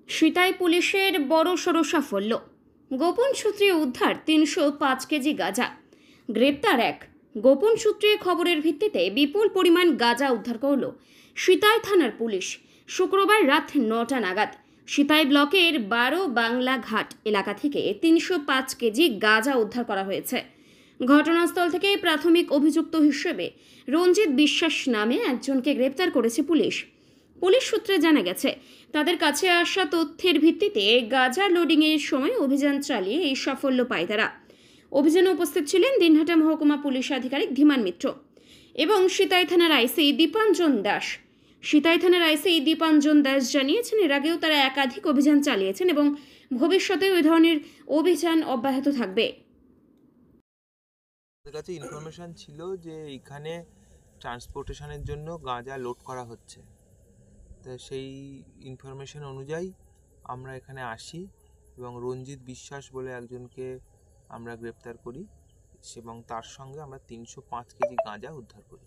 সিতাই পুলিশের বড়সড় সাফল্য। গোপন সূত্রে উদ্ধার ৩০৫ কেজি গাঁজা। গ্রেপ্তার এক। গোপন সূত্রে খবরের ভিত্তিতে বিপুল পরিমাণ গাঁজা উদ্ধার করল সিতাই থানার পুলিশ শুক্রবার রাত ৯টা নাগাদ। সিতাই ব্লকের ১২ বাংলা ঘাট এলাকা থেকে ৩০৫ কেজি গাঁজা উদ্ধার করা হয়েছে। ঘটনাস্থল থেকে প্রাথমিক অভিযুক্ত হিসেবে রঞ্জিত বিশ্বাস নামে একজনকে গ্রেপ্তার করেছে পুলিশ। পুলিশ সূত্রে জানা গেছে, তাদের কাছে আসা তথ্যের ভিত্তিতে গাঁজা লোডিংয়ের সময় অভিযান চালিয়ে এই সাফল্য পায় তারা। অভিযানে উপস্থিত ছিলেন দিনহাটা মহকুমা পুলিশ আধিকারিক ধীমান মিত্র এবং সিতাই থানার আইসি দীপাঞ্জন দাস। সিতাই থানার আইসি দীপাঞ্জন দাস জানিয়েছেন, এর আগেও তারা একাধিক অভিযান চালিয়েছেন এবং ভবিষ্যতেও এই ধরনের অভিযান অব্যাহত থাকবে। আমাদের কাছে ইনফরমেশন ছিল যে এখানে ট্রান্সপোর্টেশনের জন্য গাঁজা লোড করা হচ্ছে। তো সেই ইনফরমেশন অনুযায়ী আমরা এখানে আসি এবং রঞ্জিত বিশ্বাস বলে একজনকে আমরা গ্রেপ্তার করি এবং তার সঙ্গে আমরা ৩০৫ কেজি গাঁজা উদ্ধার করি।